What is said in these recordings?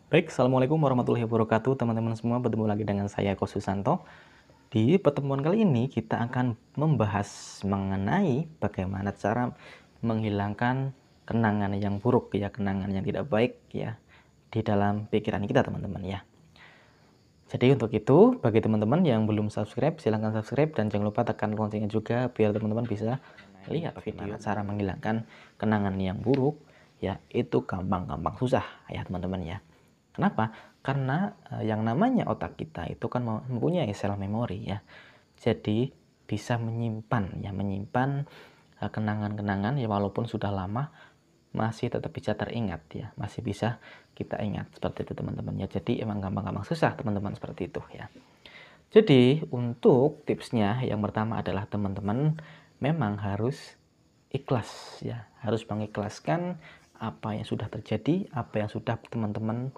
Baik, Assalamualaikum warahmatullahi wabarakatuh teman-teman semua, bertemu lagi dengan saya Ko Susanto. Di pertemuan kali ini kita akan membahas mengenai bagaimana cara menghilangkan kenangan yang buruk ya, kenangan yang tidak baik ya di dalam pikiran kita teman-teman ya. Jadi untuk itu, bagi teman-teman yang belum subscribe, silahkan subscribe dan jangan lupa tekan loncengnya juga biar teman-teman bisa lihat bagaimana cara menghilangkan kenangan yang buruk ya, itu gampang-gampang susah ya teman-teman ya. Kenapa? Karena yang namanya otak kita itu kan mempunyai sel memori ya. Jadi bisa menyimpan kenangan-kenangan ya, walaupun sudah lama masih tetap bisa teringat ya, masih bisa kita ingat seperti itu teman-teman ya. Jadi emang gampang-gampang susah teman-teman seperti itu ya. Jadi untuk tipsnya yang pertama adalah teman-teman memang harus ikhlas ya, harus mengikhlaskan apa yang sudah terjadi, apa yang sudah teman-teman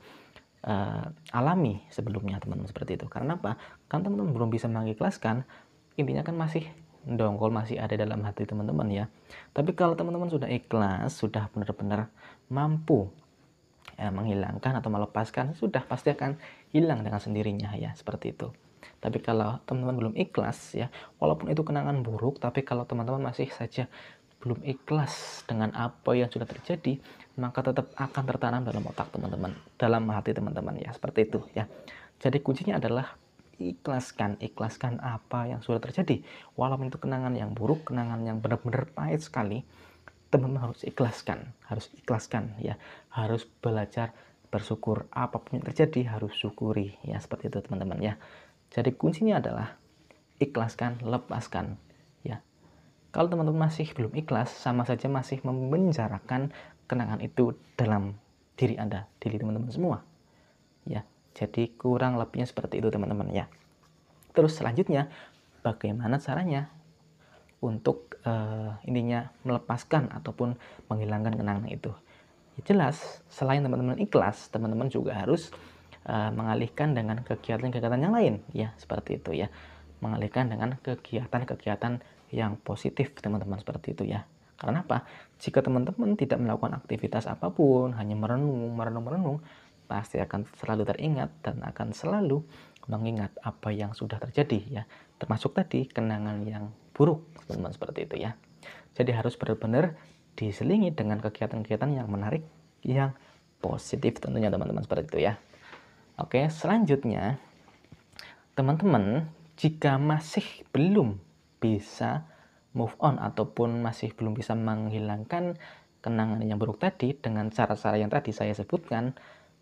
alami sebelumnya teman-teman seperti itu. Karena apa? Kan teman-teman belum bisa mengikhlaskan, intinya kan masih dongkol, masih ada dalam hati teman-teman ya. Tapi kalau teman-teman sudah ikhlas, sudah benar-benar mampu menghilangkan atau melepaskan, sudah pasti akan hilang dengan sendirinya ya, seperti itu. Tapi kalau teman-teman belum ikhlas ya, walaupun itu kenangan buruk, tapi kalau teman-teman masih saja belum ikhlas dengan apa yang sudah terjadi, maka tetap akan tertanam dalam otak teman-teman, dalam hati teman-teman ya, seperti itu ya. Jadi kuncinya adalah ikhlaskan apa yang sudah terjadi, walaupun itu kenangan yang buruk, kenangan yang benar-benar pahit sekali, teman-teman harus ikhlaskan ya, harus belajar bersyukur, apapun yang terjadi harus syukuri ya, seperti itu teman-teman ya. Jadi kuncinya adalah ikhlaskan, lepaskan ya. Kalau teman-teman masih belum ikhlas, sama saja masih memenjarakan kenangan itu dalam diri Anda, diri teman-teman semua ya. Jadi kurang lebihnya seperti itu teman-teman ya. Terus selanjutnya bagaimana caranya untuk intinya melepaskan ataupun menghilangkan kenangan itu? Ya jelas, selain teman-teman ikhlas, teman-teman juga harus mengalihkan dengan kegiatan-kegiatan yang lain ya, seperti itu ya. Mengalihkan dengan kegiatan-kegiatan yang positif teman-teman, seperti itu ya. Karena apa? Jika teman-teman tidak melakukan aktivitas apapun, hanya merenung, pasti akan selalu teringat dan akan selalu mengingat apa yang sudah terjadi ya. Termasuk tadi kenangan yang buruk teman-teman, seperti itu ya. Jadi harus benar-benar diselingi dengan kegiatan-kegiatan yang menarik, yang positif tentunya teman-teman, seperti itu ya. Oke, selanjutnya teman-teman jika masih belum bisa move on ataupun masih belum bisa menghilangkan kenangan yang buruk tadi dengan cara-cara yang tadi saya sebutkan,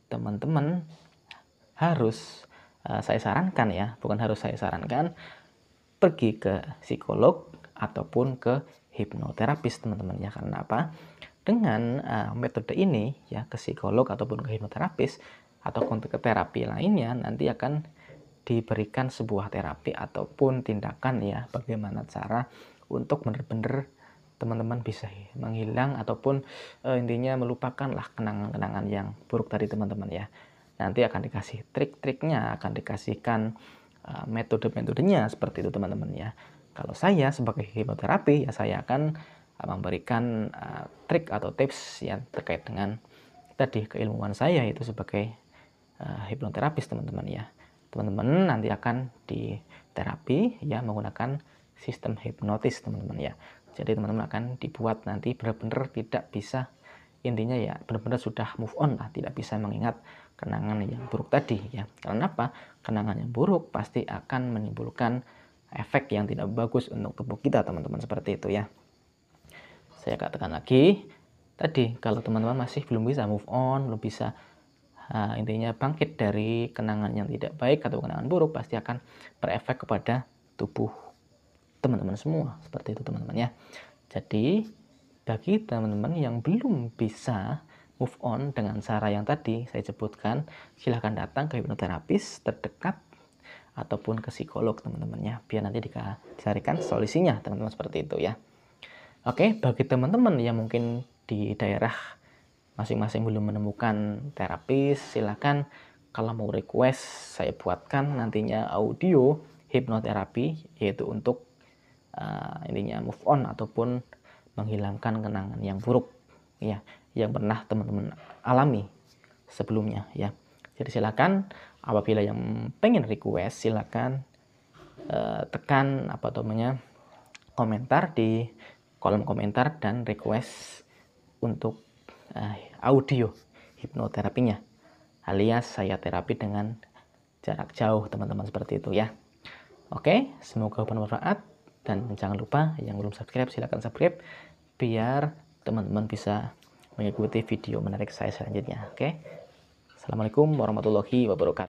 teman-teman harus saya sarankan ya, bukan harus saya sarankan, pergi ke psikolog ataupun ke hipnoterapis teman-teman ya. Karena apa? Dengan metode ini ya, ke psikolog ataupun ke hipnoterapis ataupun ke terapi lainnya, nanti akan diberikan sebuah terapi ataupun tindakan ya, bagaimana cara untuk benar-benar teman-teman bisa menghilang ataupun intinya melupakan lah kenangan-kenangan yang buruk tadi teman-teman ya. Nanti akan dikasih trik-triknya, akan dikasihkan metode-metodenya, seperti itu teman-teman ya. Kalau saya sebagai hipnoterapi ya, saya akan memberikan trik atau tips yang terkait dengan tadi keilmuan saya itu sebagai hipnoterapis teman-teman ya. Teman-teman nanti akan di terapi ya menggunakan sistem hipnotis teman-teman ya. Jadi teman-teman akan dibuat nanti benar-benar tidak bisa, intinya ya benar-benar sudah move on lah, tidak bisa mengingat kenangan yang buruk tadi ya. Karena apa? Kenangan yang buruk pasti akan menimbulkan efek yang tidak bagus untuk tubuh kita teman-teman, seperti itu ya. Saya katakan lagi tadi, kalau teman-teman masih belum bisa move on, belum bisa intinya bangkit dari kenangan yang tidak baik atau kenangan buruk, pasti akan berefek kepada tubuh teman-teman semua, seperti itu teman-teman ya. Jadi bagi teman-teman yang belum bisa move on dengan cara yang tadi saya sebutkan, silahkan datang ke hipnoterapis terdekat ataupun ke psikolog teman-teman ya, biar nanti dicarikan solusinya teman-teman, seperti itu ya. Oke, bagi teman-teman yang mungkin di daerah masing-masing belum menemukan terapis, silahkan kalau mau request saya buatkan nantinya audio hipnoterapi, yaitu untuk intinya move on ataupun menghilangkan kenangan yang buruk ya, yang pernah teman-teman alami sebelumnya ya. Jadi silakan apabila yang pengen request silakan tekan komentar di kolom komentar dan request untuk audio hipnoterapinya, alias saya terapi dengan jarak jauh teman-teman, seperti itu ya. Oke, semoga bermanfaat dan jangan lupa yang belum subscribe silahkan subscribe biar teman-teman bisa mengikuti video menarik saya selanjutnya. Oke, assalamualaikum warahmatullahi wabarakatuh.